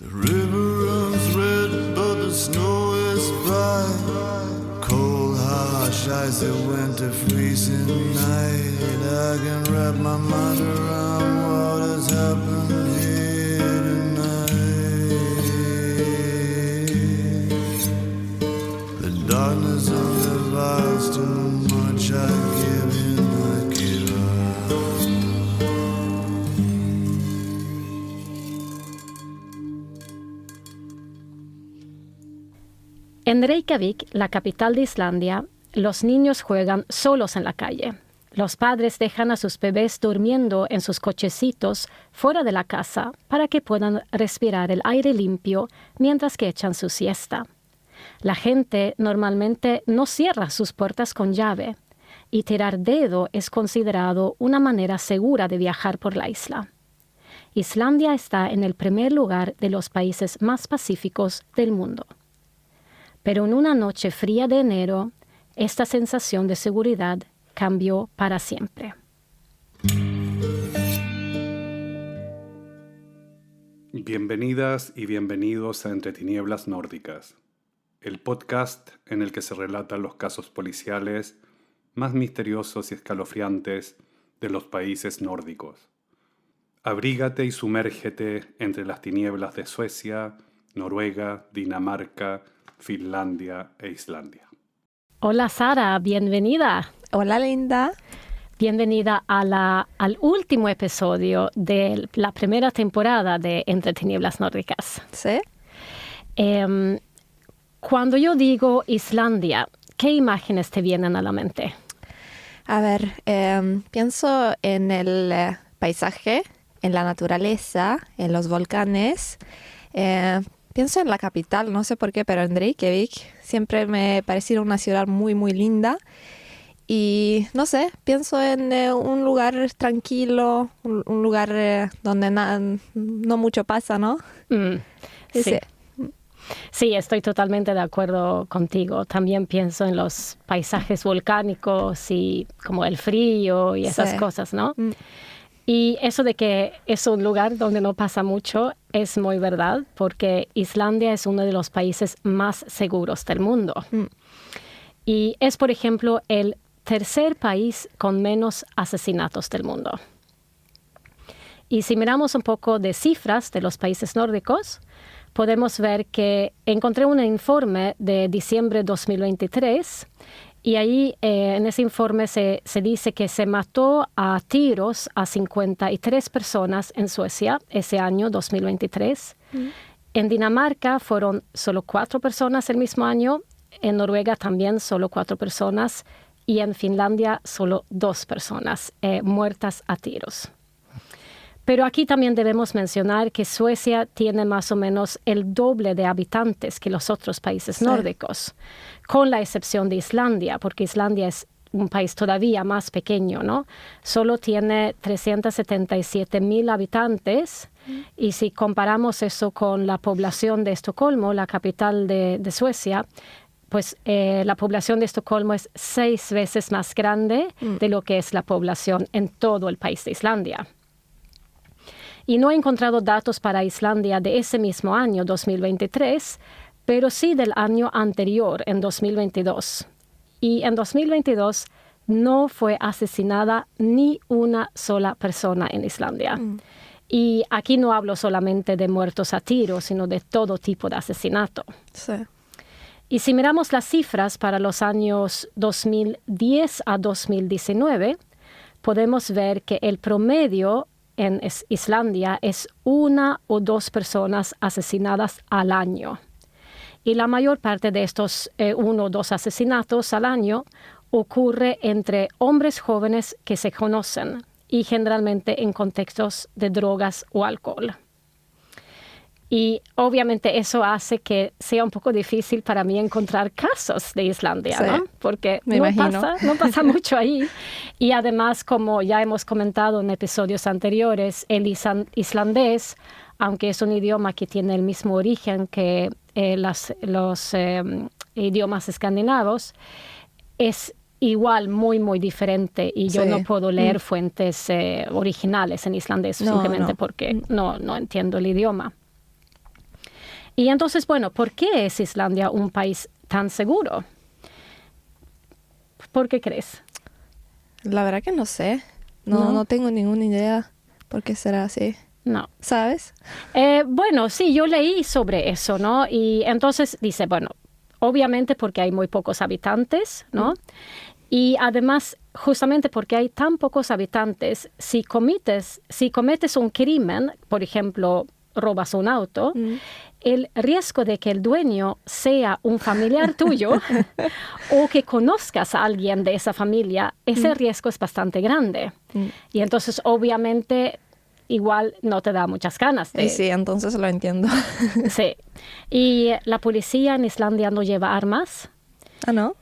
The river runs red, but the snow is bright. Cold, harsh ice, a winter freezing night. I can wrap my mind around what has happened here tonight. The darkness of the vast, too much I give in, I give up. En Reykjavik, la capital de Islandia, los niños juegan solos en la calle. Los padres dejan a sus bebés durmiendo en sus cochecitos fuera de la casa para que puedan respirar el aire limpio mientras que echan su siesta. La gente normalmente no cierra sus puertas con llave y tirar dedo es considerado una manera segura de viajar por la isla. Islandia está en el primer lugar de los países más pacíficos del mundo. Pero en una noche fría de enero, esta sensación de seguridad cambió para siempre. Bienvenidas y bienvenidos a Entre Tinieblas Nórdicas, el podcast en el que se relatan los casos policiales más misteriosos y escalofriantes de los países nórdicos. Abrígate y sumérgete entre las tinieblas de Suecia, Noruega, Dinamarca, Finlandia e Islandia. Hola Sara, bienvenida. Hola Linda. Bienvenida al último episodio de la primera temporada de Entre Tinieblas Nórdicas. ¿Sí? Cuando yo digo Islandia, ¿qué imágenes te vienen a la mente? A ver, pienso en el paisaje, en la naturaleza, en los volcanes. Pienso en la capital, no sé por qué, pero en Reykjavik siempre me pareció una ciudad muy, muy linda. Y no sé, pienso en un lugar tranquilo, un lugar donde no mucho pasa, ¿no? Sí. Sí, estoy totalmente de acuerdo contigo. También pienso en los paisajes volcánicos y como el frío y esas cosas, ¿no? Y eso de que es un lugar donde no pasa mucho es muy verdad, porque Islandia es uno de los países más seguros del mundo. Y es, por ejemplo, el tercer país con menos asesinatos del mundo. Y si miramos un poco de cifras de los países nórdicos, podemos ver que encontré un informe de diciembre de 2023 y ahí en ese informe se dice que se mató a tiros a 53 personas en Suecia ese año 2023. En Dinamarca fueron solo 4 personas el mismo año, en Noruega también solo 4 personas y en Finlandia solo 2 personas muertas a tiros. Pero aquí también debemos mencionar que Suecia tiene más o menos el doble de habitantes que los otros países nórdicos, con la excepción de Islandia, porque Islandia es un país todavía más pequeño, ¿no? Solo tiene 377,000 habitantes y si comparamos eso con la población de Estocolmo, la capital de Suecia, pues la población de Estocolmo es 6 veces más grande de lo que es la población en todo el país de Islandia. Y no he encontrado datos para Islandia de ese mismo año, 2023, pero sí del año anterior, en 2022. Y en 2022 no fue asesinada ni una sola persona en Islandia. Y aquí no hablo solamente de muertos a tiros, sino de todo tipo de asesinato. Sí. Y si miramos las cifras para los años 2010 a 2019, podemos ver que el promedio en Islandia es 1 o 2 personas asesinadas al año. Y la mayor parte de estos 1 o 2 asesinatos al año ocurre entre hombres jóvenes que se conocen y generalmente en contextos de drogas o alcohol. Y obviamente eso hace que sea un poco difícil para mí encontrar casos de Islandia, ¿no? Porque no pasa mucho ahí. Y además, como ya hemos comentado en episodios anteriores, el islandés, aunque es un idioma que tiene el mismo origen que los idiomas escandinavos, es igual muy, muy diferente. Y yo no puedo leer fuentes originales en islandés simplemente porque no entiendo el idioma. Y entonces, bueno, ¿por qué es Islandia un país tan seguro? ¿Por qué crees? La verdad que no sé. No tengo ninguna idea por qué será así. No. ¿Sabes? Bueno, sí, yo leí sobre eso, ¿no? Y entonces dice, bueno, obviamente porque hay muy pocos habitantes, ¿no? Y además, justamente porque hay tan pocos habitantes, si cometes un crimen, por ejemplo, robas un auto, el riesgo de que el dueño sea un familiar tuyo o que conozcas a alguien de esa familia, ese riesgo es bastante grande. Y entonces, obviamente, igual no te da muchas ganas de... Sí, entonces lo entiendo. Sí. Y la policía en Islandia no lleva armas. ¿Ah, no?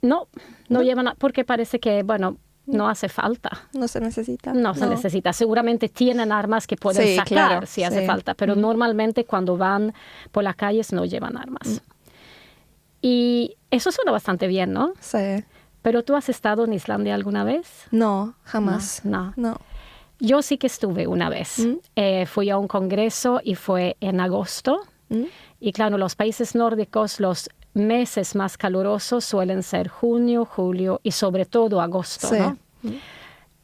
No llevan, porque parece que, bueno, no hace falta. No se necesita. No se necesita. Seguramente tienen armas que pueden sacar si hace falta, pero normalmente cuando van por las calles no llevan armas. Y eso suena bastante bien, ¿no? Sí. ¿Pero tú has estado en Islandia alguna vez? No, jamás. No. No. Yo sí que estuve una vez. Fui a un congreso y fue en agosto. Y claro, los países nórdicos, los meses más calurosos suelen ser junio, julio y sobre todo agosto, ¿no?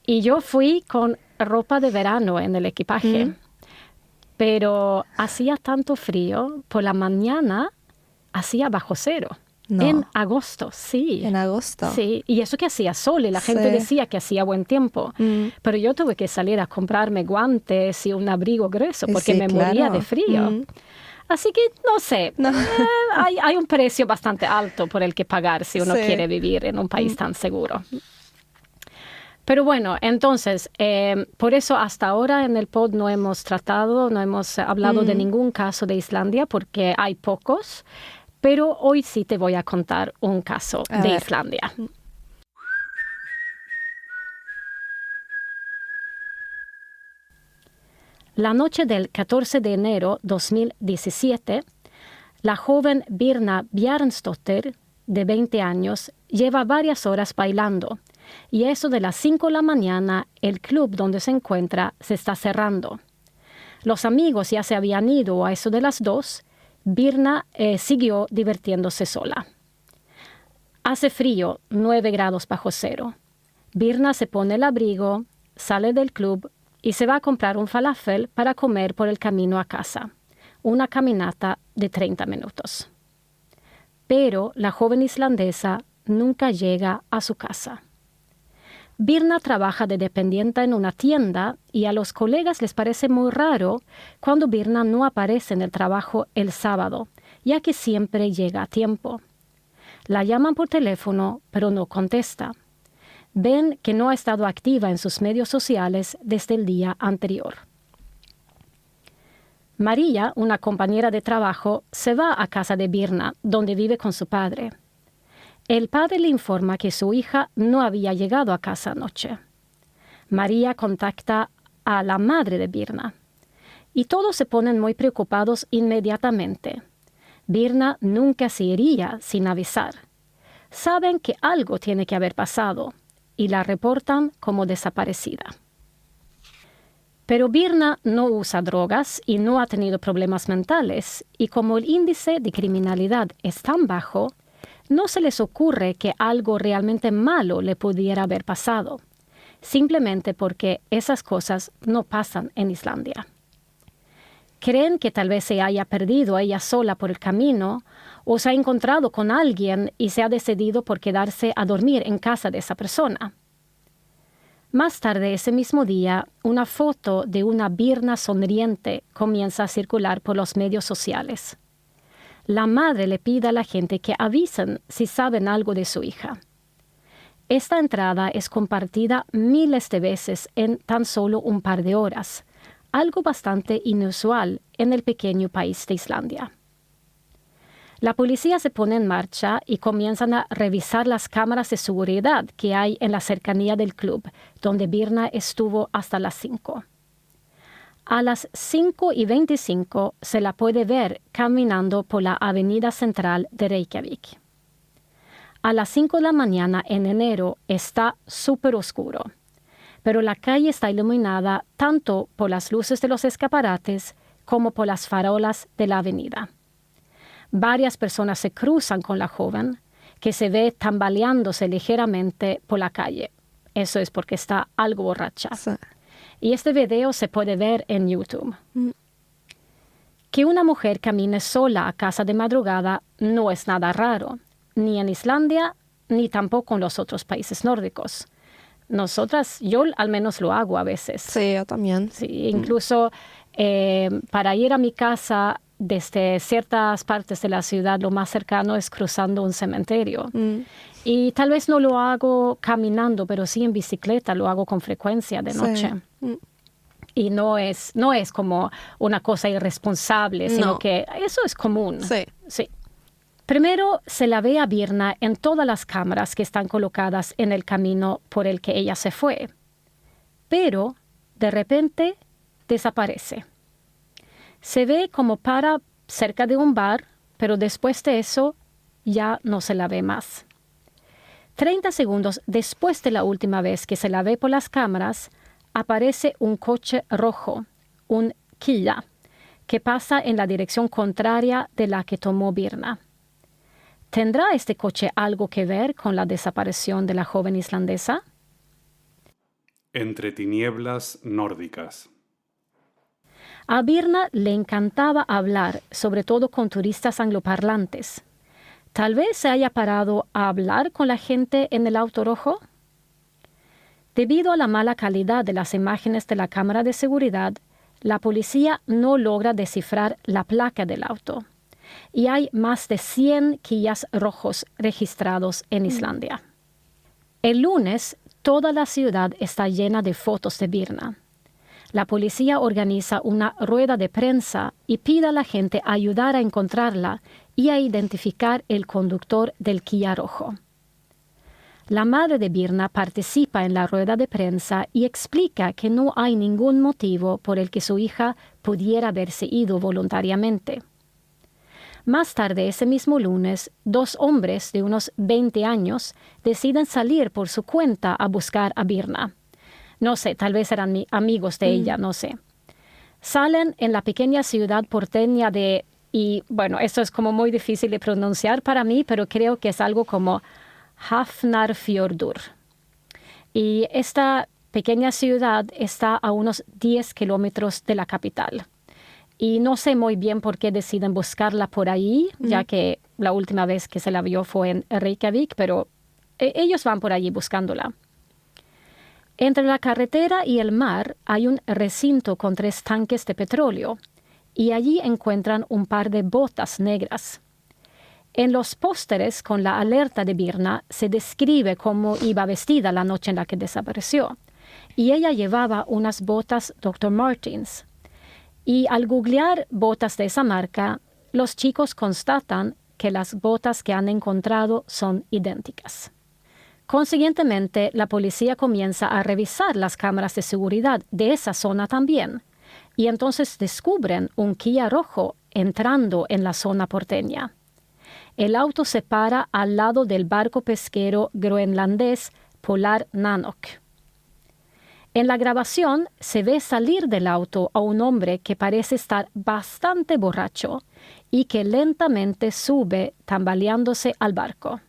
Y yo fui con ropa de verano en el equipaje, pero hacía tanto frío, por la mañana hacía bajo cero. No. En agosto, sí. En agosto. Sí, y eso que hacía sol y la gente decía que hacía buen tiempo. Pero yo tuve que salir a comprarme guantes y un abrigo grueso porque me moría de frío. Así que, no sé, hay un precio bastante alto por el que pagar si uno quiere vivir en un país tan seguro. Pero bueno, entonces, por eso hasta ahora en el pod no hemos hablado de ningún caso de Islandia porque hay pocos, pero hoy sí te voy a contar un caso de Islandia. La noche del 14 de enero de 2017, la joven Birna Bjarnsdóttir, de 20 años, lleva varias horas bailando y a eso de las 5 de la mañana el club donde se encuentra se está cerrando. Los amigos ya se habían ido a eso de las 2, Birna siguió divirtiéndose sola. Hace frío, 9 grados bajo cero. Birna se pone el abrigo, sale del club y se va a comprar un falafel para comer por el camino a casa. Una caminata de 30 minutos. Pero la joven islandesa nunca llega a su casa. Birna trabaja de dependiente en una tienda y a los colegas les parece muy raro cuando Birna no aparece en el trabajo el sábado, ya que siempre llega a tiempo. La llaman por teléfono, pero no contesta. Ven que no ha estado activa en sus medios sociales desde el día anterior. María, una compañera de trabajo, se va a casa de Birna, donde vive con su padre. El padre le informa que su hija no había llegado a casa anoche. María contacta a la madre de Birna. Y todos se ponen muy preocupados inmediatamente. Birna nunca se iría sin avisar. Saben que algo tiene que haber pasado y la reportan como desaparecida. Pero Birna no usa drogas y no ha tenido problemas mentales, y como el índice de criminalidad es tan bajo, no se les ocurre que algo realmente malo le pudiera haber pasado, simplemente porque esas cosas no pasan en Islandia. Creen que tal vez se haya perdido ella sola por el camino o se ha encontrado con alguien y se ha decidido por quedarse a dormir en casa de esa persona. Más tarde ese mismo día, una foto de una Birna sonriente comienza a circular por los medios sociales. La madre le pide a la gente que avisen si saben algo de su hija. Esta entrada es compartida miles de veces en tan solo un par de horas, algo bastante inusual en el pequeño país de Islandia. La policía se pone en marcha y comienzan a revisar las cámaras de seguridad que hay en la cercanía del club, donde Birna estuvo hasta las 5. A las 5:25 se la puede ver caminando por la avenida central de Reykjavik. A las 5 de la mañana en enero está súper oscuro, pero la calle está iluminada tanto por las luces de los escaparates como por las farolas de la avenida. Varias personas se cruzan con la joven, que se ve tambaleándose ligeramente por la calle. Eso es porque está algo borracha. Sí. Y este video se puede ver en YouTube. Que una mujer camine sola a casa de madrugada no es nada raro, ni en Islandia, ni tampoco en los otros países nórdicos. Yo al menos lo hago a veces. Sí, yo también. Sí, incluso para ir a mi casa desde ciertas partes de la ciudad, lo más cercano es cruzando un cementerio. Y tal vez no lo hago caminando, pero sí en bicicleta, lo hago con frecuencia de noche. Y no es como una cosa irresponsable, sino que eso es común. Sí. Primero se la ve a Birna en todas las cámaras que están colocadas en el camino por el que ella se fue. Pero, de repente, desaparece. Se ve como para cerca de un bar, pero después de eso ya no se la ve más. 30 segundos después de la última vez que se la ve por las cámaras, aparece un coche rojo, un Kia, que pasa en la dirección contraria de la que tomó Birna. ¿Tendrá este coche algo que ver con la desaparición de la joven islandesa? Entre tinieblas nórdicas. A Birna le encantaba hablar, sobre todo con turistas angloparlantes. Tal vez se haya parado a hablar con la gente en el auto rojo. Debido a la mala calidad de las imágenes de la cámara de seguridad, la policía no logra descifrar la placa del auto. Y hay más de 100 Kias rojos registrados en Islandia. El lunes, toda la ciudad está llena de fotos de Birna. La policía organiza una rueda de prensa y pide a la gente ayudar a encontrarla y a identificar el conductor del Kia rojo. La madre de Birna participa en la rueda de prensa y explica que no hay ningún motivo por el que su hija pudiera haberse ido voluntariamente. Más tarde ese mismo lunes, 2 hombres de unos 20 años deciden salir por su cuenta a buscar a Birna. No sé, tal vez eran amigos de ella, no sé. Salen en la pequeña ciudad porteña esto es como muy difícil de pronunciar para mí, pero creo que es algo como Hafnarfjordur. Y esta pequeña ciudad está a unos 10 kilómetros de la capital. Y no sé muy bien por qué deciden buscarla por ahí, ya que la última vez que se la vio fue en Reykjavik, pero ellos van por allí buscándola. Entre la carretera y el mar hay un recinto con 3 tanques de petróleo, y allí encuentran un par de botas negras. En los pósteres con la alerta de Birna se describe cómo iba vestida la noche en la que desapareció, y ella llevaba unas botas Dr. Martens. Y al googlear botas de esa marca, los chicos constatan que las botas que han encontrado son idénticas. Consiguientemente, la policía comienza a revisar las cámaras de seguridad de esa zona también, y entonces descubren un Kia rojo entrando en la zona porteña. El auto se para al lado del barco pesquero groenlandés Polar Nanok. En la grabación se ve salir del auto a un hombre que parece estar bastante borracho y que lentamente sube tambaleándose al barco.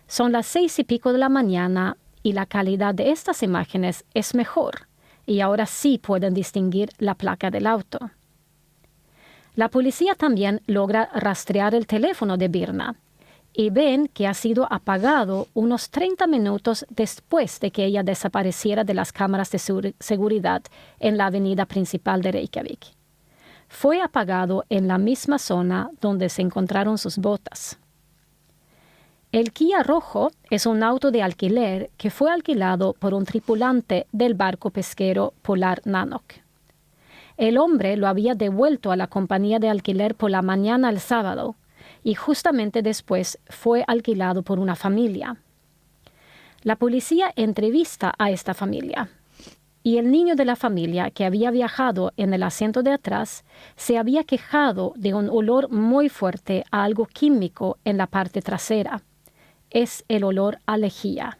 Son las 6:00 de la mañana y la calidad de estas imágenes es mejor, y ahora sí pueden distinguir la placa del auto. La policía también logra rastrear el teléfono de Birna y ven que ha sido apagado unos 30 minutos después de que ella desapareciera de las cámaras de seguridad en la avenida principal de Reykjavik. Fue apagado en la misma zona donde se encontraron sus botas. El Kia rojo es un auto de alquiler que fue alquilado por un tripulante del barco pesquero Polar Nanok. El hombre lo había devuelto a la compañía de alquiler por la mañana el sábado y justamente después fue alquilado por una familia. La policía entrevista a esta familia y el niño de la familia que había viajado en el asiento de atrás se había quejado de un olor muy fuerte a algo químico en la parte trasera. Es el olor a lejía.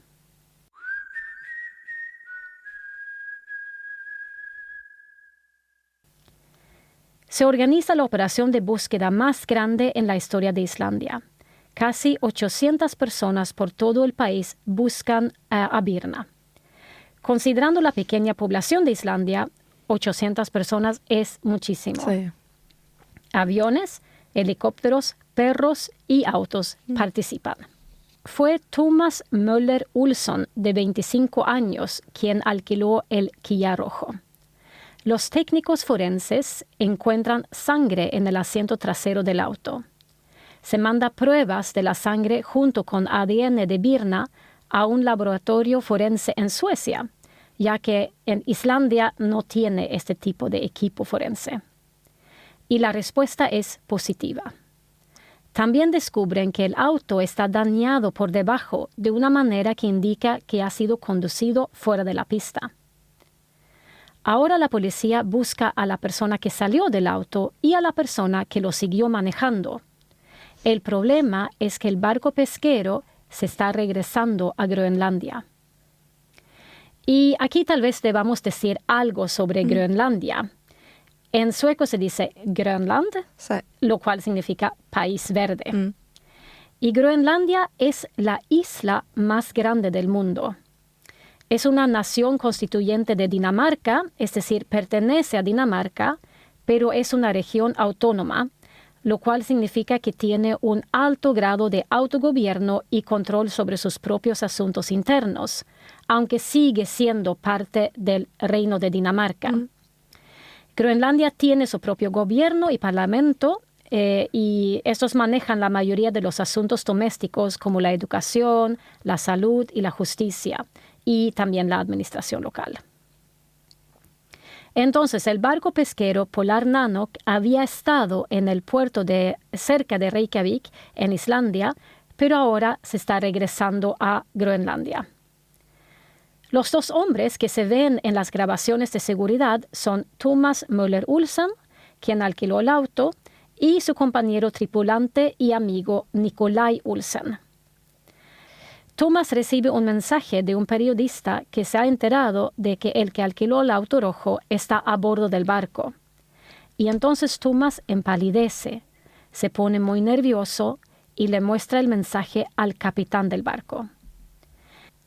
Se organiza la operación de búsqueda más grande en la historia de Islandia. Casi 800 personas por todo el país buscan a Birna. Considerando la pequeña población de Islandia, 800 personas es muchísimo. Sí. Aviones, helicópteros, perros y autos participan. Fue Thomas Möller Olsson, de 25 años, quien alquiló el Kia rojo. Los técnicos forenses encuentran sangre en el asiento trasero del auto. Se manda pruebas de la sangre junto con ADN de Birna a un laboratorio forense en Suecia, ya que en Islandia no tiene este tipo de equipo forense. Y la respuesta es positiva. También descubren que el auto está dañado por debajo de una manera que indica que ha sido conducido fuera de la pista. Ahora la policía busca a la persona que salió del auto y a la persona que lo siguió manejando. El problema es que el barco pesquero se está regresando a Groenlandia. Y aquí tal vez debamos decir algo sobre Groenlandia. En sueco se dice Grönland, Sí. lo cual significa país verde. Y Groenlandia es la isla más grande del mundo. Es una nación constituyente de Dinamarca, es decir, pertenece a Dinamarca, pero es una región autónoma, lo cual significa que tiene un alto grado de autogobierno y control sobre sus propios asuntos internos, aunque sigue siendo parte del Reino de Dinamarca. Groenlandia tiene su propio gobierno y parlamento, y estos manejan la mayoría de los asuntos domésticos como la educación, la salud y la justicia, y también la administración local. Entonces, el barco pesquero Polar Nanok había estado en el puerto cerca de Reykjavik, en Islandia, pero ahora se está regresando a Groenlandia. Los dos hombres que se ven en las grabaciones de seguridad son Thomas Möller Olsson, quien alquiló el auto, y su compañero tripulante y amigo Nikolaj Olsen. Thomas recibe un mensaje de un periodista que se ha enterado de que el que alquiló el auto rojo está a bordo del barco. Y entonces Thomas empalidece, se pone muy nervioso y le muestra el mensaje al capitán del barco.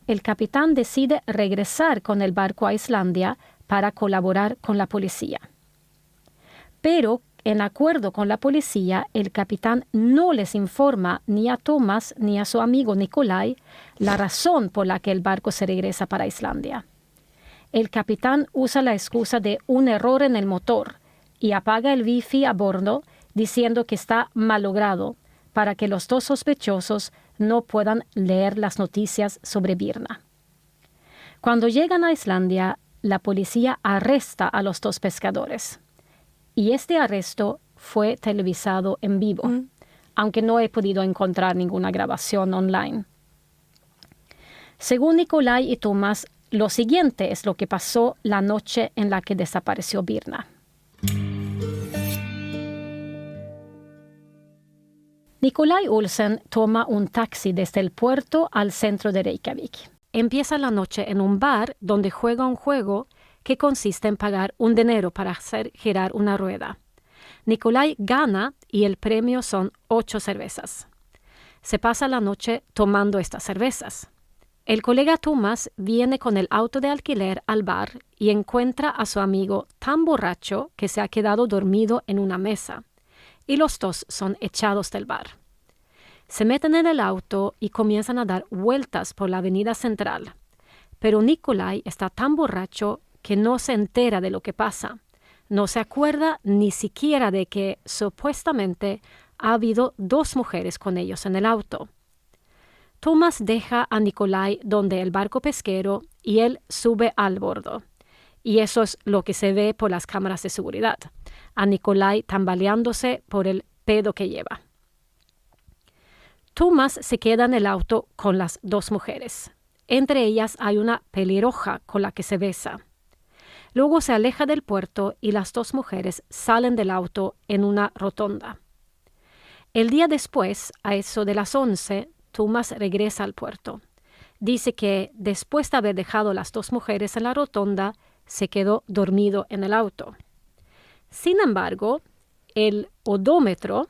El capitán decide regresar con el barco a Islandia para colaborar con la policía. Pero, en acuerdo con la policía, el capitán no les informa ni a Thomas ni a su amigo Nikolaj la razón por la que el barco se regresa para Islandia. El capitán usa la excusa de un error en el motor y apaga el wifi a bordo diciendo que está malogrado para que los dos sospechosos no puedan leer las noticias sobre Birna. Cuando llegan a Islandia, la policía arresta a los dos pescadores. Y este arresto fue televisado en vivo, aunque no he podido encontrar ninguna grabación online. Según Nikolaj y Thomas, lo siguiente es lo que pasó la noche en la que desapareció Birna. Nikolaj Olsen toma un taxi desde el puerto al centro de Reykjavik. Empieza la noche en un bar donde juega un juego que consiste en pagar un dinero para hacer girar una rueda. Nikolaj gana y el premio son 8 cervezas. Se pasa la noche tomando estas cervezas. El colega Thomas viene con el auto de alquiler al bar y encuentra a su amigo tan borracho que se ha quedado dormido en una mesa, y los dos son echados del bar. Se meten en el auto y comienzan a dar vueltas por la avenida central, pero Nikolaj está tan borracho que no se entera de lo que pasa. No se acuerda ni siquiera de que supuestamente ha habido 2 mujeres con ellos en el auto. Thomas deja a Nikolaj donde el barco pesquero y él sube al bordo. Y eso es lo que se ve por las cámaras de seguridad, a Nikolaj tambaleándose por el pedo que lleva. Thomas se queda en el auto con las 2 mujeres. Entre ellas hay una pelirroja con la que se besa. Luego se aleja del puerto y las 2 mujeres salen del auto en una rotonda. El día después, a eso de las 11, Thomas regresa al puerto. Dice que después de haber dejado las 2 mujeres en la rotonda, se quedó dormido en el auto. Sin embargo, El odómetro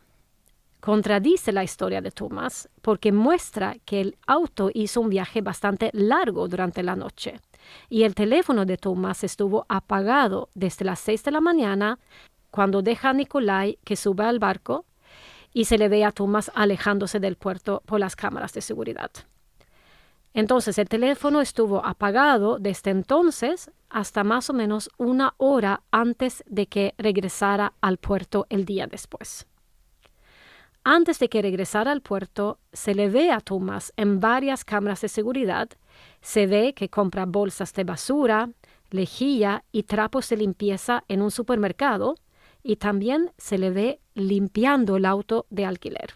contradice la historia de Thomas porque muestra que el auto hizo un viaje bastante largo durante la noche y el teléfono de Thomas estuvo apagado desde las 6 de la mañana cuando deja a Nikolai que sube al barco y se le ve a Thomas alejándose del puerto por las cámaras de seguridad. Entonces el teléfono estuvo apagado desde entonces hasta más o menos 1 hora antes de que regresara al puerto el día después. Antes de que regresara al puerto, se le ve a Thomas en varias cámaras de seguridad. Se ve que compra bolsas de basura, lejía y trapos de limpieza en un supermercado y también se le ve limpiando el auto de alquiler.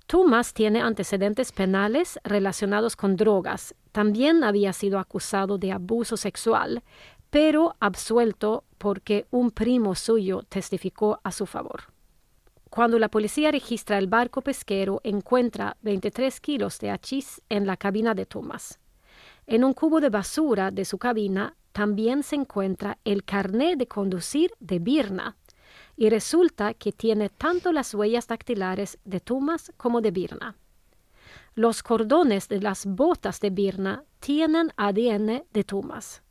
Thomas tiene antecedentes penales relacionados con drogas. También había sido acusado de abuso sexual, pero absuelto porque un primo suyo testificó a su favor. Cuando la policía registra el barco pesquero, encuentra 23 kilos de hachís en la cabina de Thomas. En un cubo de basura de su cabina también se encuentra el carnet de conducir de Birna, y resulta que tiene tanto las huellas dactilares de Thomas como de Birna. Los cordones de las botas de Birna tienen ADN de Thomas.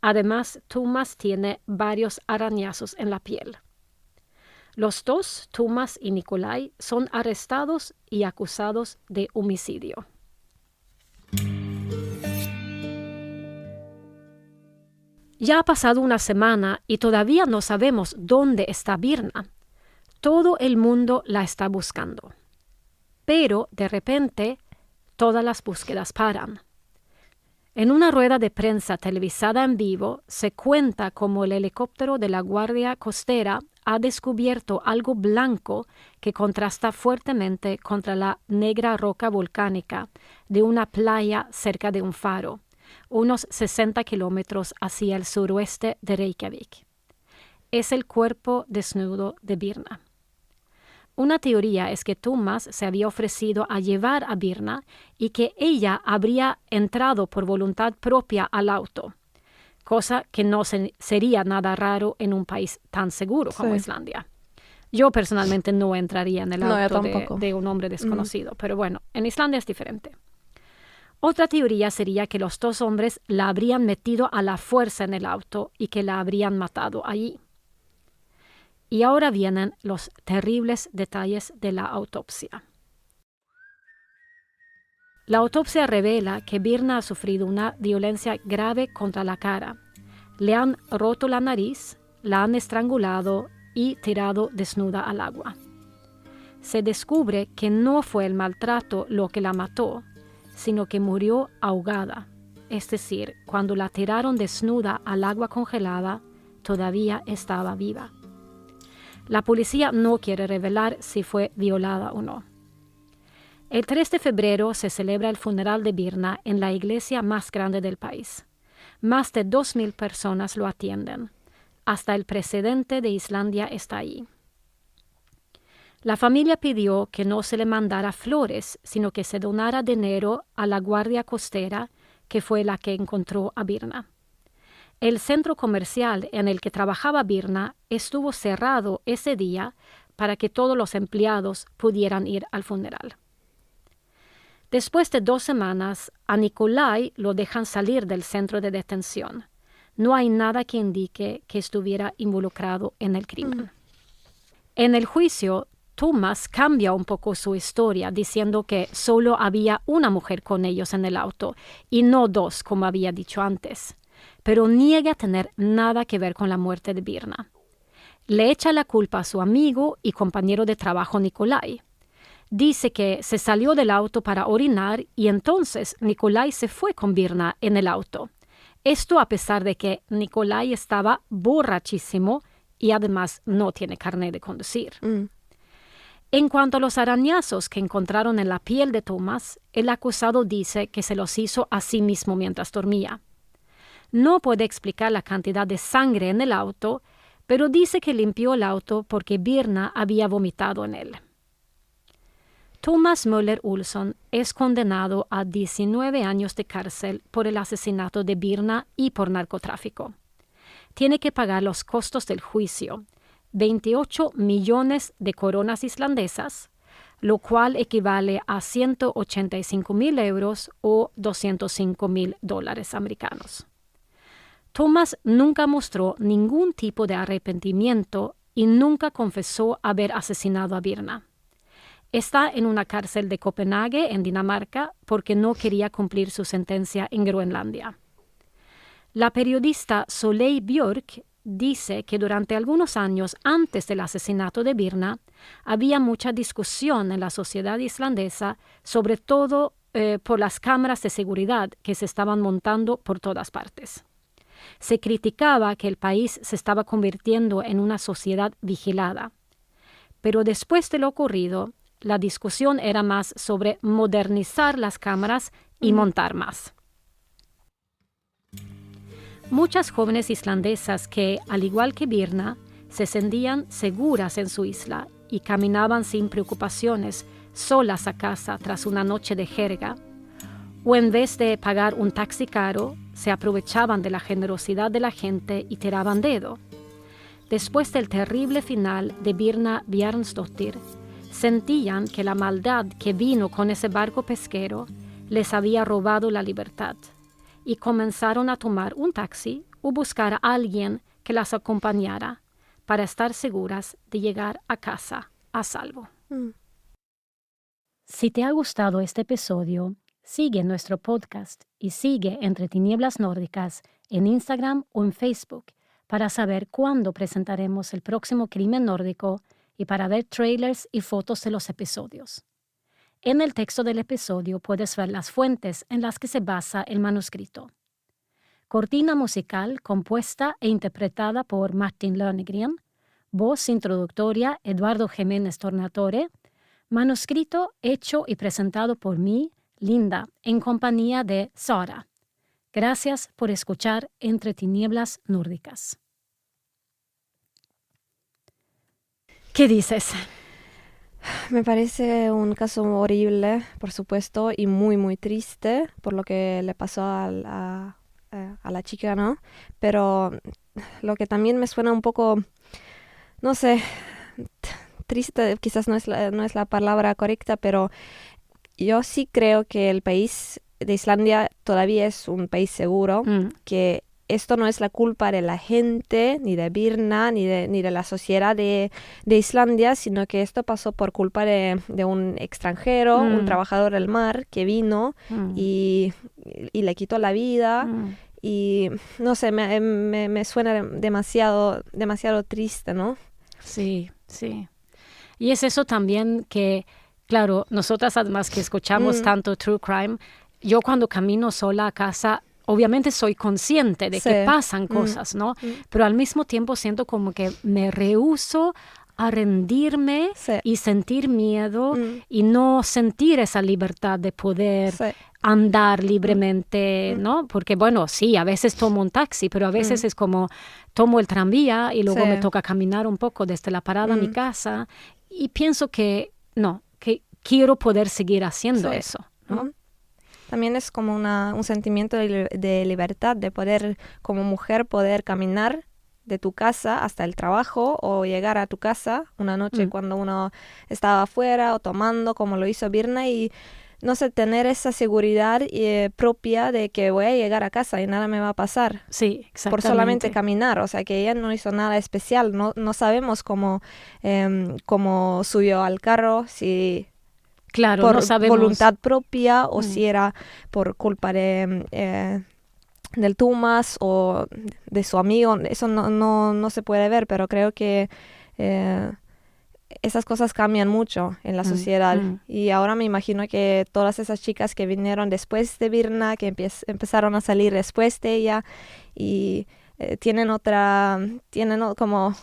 Además, Thomas tiene varios arañazos en la piel. Los dos, Thomas y Nikolai, son arrestados y acusados de homicidio. Ya ha pasado una semana y todavía no sabemos dónde está Birna. Todo el mundo la está buscando. Pero, de repente, todas las búsquedas paran. En una rueda de prensa televisada en vivo, se cuenta cómo el helicóptero de la Guardia Costera ha descubierto algo blanco que contrasta fuertemente contra la negra roca volcánica de una playa cerca de un faro, unos 60 kilómetros hacia el suroeste de Reykjavik. Es el cuerpo desnudo de Birna. Una teoría es que Thomas se había ofrecido a llevar a Birna y que ella habría entrado por voluntad propia al auto, cosa que no sería nada raro en un país tan seguro como Islandia. Yo personalmente no entraría en el auto de un hombre desconocido, pero bueno, en Islandia es diferente. Otra teoría sería que los dos hombres la habrían metido a la fuerza en el auto y que la habrían matado allí. Y ahora vienen los terribles detalles de la autopsia. La autopsia revela que Birna ha sufrido una violencia grave contra la cara. Le han roto la nariz, la han estrangulado y tirado desnuda al agua. Se descubre que no fue el maltrato lo que la mató, sino que murió ahogada. Es decir, cuando la tiraron desnuda al agua congelada, todavía estaba viva. La policía no quiere revelar si fue violada o no. El 3 de febrero se celebra el funeral de Birna en la iglesia más grande del país. Más de 2,000 personas lo atienden. Hasta el presidente de Islandia está allí. La familia pidió que no se le mandara flores, sino que se donara dinero a la Guardia Costera, que fue la que encontró a Birna. El centro comercial en el que trabajaba Birna estuvo cerrado ese día para que todos los empleados pudieran ir al funeral. Después de 2 semanas, a Nikolai lo dejan salir del centro de detención. No hay nada que indique que estuviera involucrado en el crimen. En el juicio, Thomas cambia un poco su historia diciendo que solo había una mujer con ellos en el auto y no 2 como había dicho antes, pero niega tener nada que ver con la muerte de Birna. Le echa la culpa a su amigo y compañero de trabajo Nikolai. Dice que se salió del auto para orinar y entonces Nikolai se fue con Birna en el auto. Esto a pesar de que Nikolai estaba borrachísimo y además no tiene carnet de conducir. En cuanto a los arañazos que encontraron en la piel de Thomas, el acusado dice que se los hizo a sí mismo mientras dormía. No puede explicar la cantidad de sangre en el auto, pero dice que limpió el auto porque Birna había vomitado en él. Thomas Möller Olsson es condenado a 19 años de cárcel por el asesinato de Birna y por narcotráfico. Tiene que pagar los costos del juicio, 28 millones de coronas islandesas, lo cual equivale a 185.000 euros o $205.000 americanos. Thomas nunca mostró ningún tipo de arrepentimiento y nunca confesó haber asesinado a Birna. Está en una cárcel de Copenhague, en Dinamarca, porque no quería cumplir su sentencia en Groenlandia. La periodista Solveig Bjørk dice que durante algunos años antes del asesinato de Birna, había mucha discusión en la sociedad islandesa, sobre todo por las cámaras de seguridad que se estaban montando por todas partes. Se criticaba que el país se estaba convirtiendo en una sociedad vigilada. Pero después de lo ocurrido, la discusión era más sobre modernizar las cámaras y montar más. Muchas jóvenes islandesas que, al igual que Birna, se sentían seguras en su isla y caminaban sin preocupaciones, solas a casa tras una noche de jerga, o en vez de pagar un taxi caro, se aprovechaban de la generosidad de la gente y tiraban dedo. Después del terrible final de Birna Bjarnsdóttir, sentían que la maldad que vino con ese barco pesquero les había robado la libertad, y comenzaron a tomar un taxi o buscar a alguien que las acompañara para estar seguras de llegar a casa a salvo. Si te ha gustado este episodio, sigue nuestro podcast y sigue Entre Tinieblas Nórdicas en Instagram o en Facebook para saber cuándo presentaremos el próximo crimen nórdico y para ver trailers y fotos de los episodios. En el texto del episodio puedes ver las fuentes en las que se basa el manuscrito. Cortina musical compuesta e interpretada por Martin Lönegren, voz introductoria Eduardo Jiménez Tornatore, manuscrito hecho y presentado por mí, Linda, en compañía de Sara. Gracias por escuchar Entre Tinieblas Nórdicas. ¿Qué dices? Me parece un caso horrible, por supuesto, y muy, muy triste por lo que le pasó a la chica, ¿no? Pero lo que también me suena un poco, no sé, triste, quizás no es la palabra correcta, pero yo sí creo que el país de Islandia todavía es un país seguro, que esto no es la culpa de la gente, ni de Birna, ni de la sociedad de Islandia, sino que esto pasó por culpa de un extranjero, un trabajador del mar que vino y le quitó la vida. Y no sé, me suena demasiado triste, ¿no? Sí, sí. Y es eso también que, claro, nosotras además que escuchamos tanto True Crime, yo cuando camino sola a casa, obviamente soy consciente de que pasan cosas, ¿no? Pero al mismo tiempo siento como que me rehúso a rendirme y sentir miedo y no sentir esa libertad de poder andar libremente, ¿no? Porque, bueno, sí, a veces tomo un taxi, pero a veces es como tomo el tranvía y luego me toca caminar un poco desde la parada a mi casa y pienso que no, que quiero poder seguir haciendo eso, ¿no? También es como un sentimiento de libertad, de poder, como mujer, poder caminar de tu casa hasta el trabajo o llegar a tu casa una noche cuando uno estaba afuera o tomando, como lo hizo Birna, y no sé, tener esa seguridad propia de que voy a llegar a casa y nada me va a pasar. Sí, exactamente. Por solamente caminar, o sea que ella no hizo nada especial, no sabemos cómo subió al carro, si claro, por no sabemos. Voluntad propia o si era por culpa del Thomas o de su amigo. Eso no se puede ver, pero creo que esas cosas cambian mucho en la sociedad. Y ahora me imagino que todas esas chicas que vinieron después de Birna, que empezaron a salir después de ella y tienen como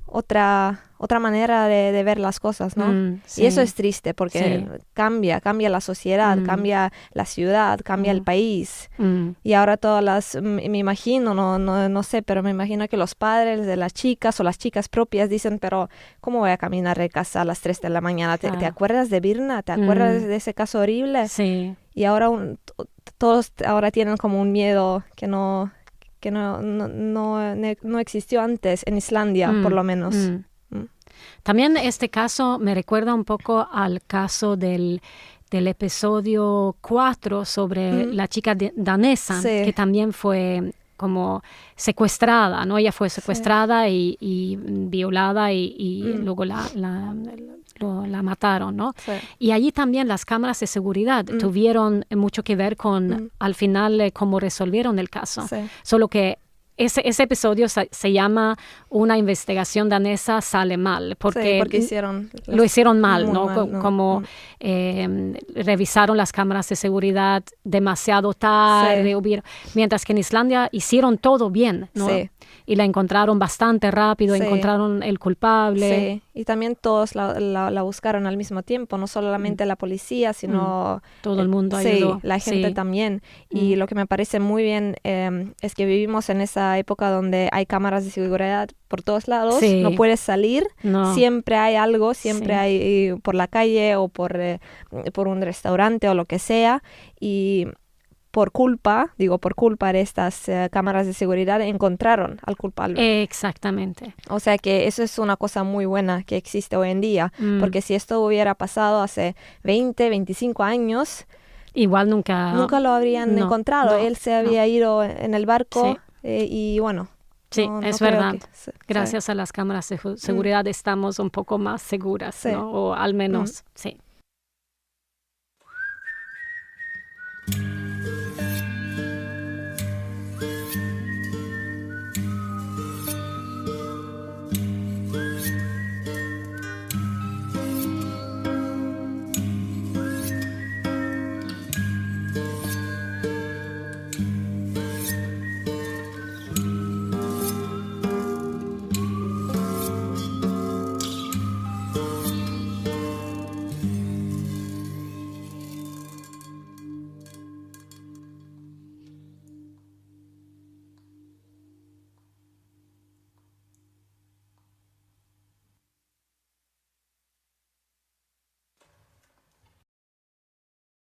otra manera de ver las cosas, ¿no? Y eso es triste porque cambia la sociedad, cambia la ciudad, cambia el país. Y ahora me imagino, no sé, pero me imagino que los padres de las chicas o las chicas propias dicen, pero ¿cómo voy a caminar de casa a las 3 de la mañana? ¿Te acuerdas de Birna? ¿Te acuerdas de ese caso horrible? Sí. Y ahora todos ahora tienen como un miedo que que no existió antes en Islandia, por lo menos. También este caso me recuerda un poco al caso del episodio 4 sobre la chica danesa, que también fue como secuestrada, ¿no? Ella fue secuestrada y violada y luego la mataron, ¿no? Sí. Y allí también las cámaras de seguridad tuvieron mucho que ver con, al final, cómo resolvieron el caso. Sí. Solo que ese episodio se llama Una investigación danesa sale mal, porque lo hicieron mal, ¿no? Como revisaron las cámaras de seguridad demasiado tarde, mientras que en Islandia hicieron todo bien, ¿no? Sí. Y la encontraron bastante rápido, encontraron el culpable. Sí, y también todos la buscaron al mismo tiempo, no solamente la policía, sino... todo el mundo ayudó. Sí, la gente también. Y lo que me parece muy bien es que vivimos en esa época donde hay cámaras de seguridad por todos lados, no puedes salir, siempre hay algo, siempre hay por la calle o por un restaurante o lo que sea, y... por culpa de estas cámaras de seguridad, encontraron al culpable. Exactamente. O sea que eso es una cosa muy buena que existe hoy en día, porque si esto hubiera pasado hace 20, 25 años... igual nunca lo habrían encontrado. Él se había ido en el barco y bueno... Sí, es verdad. Gracias a las cámaras de seguridad estamos un poco más seguras, ¿no? O al menos, sí.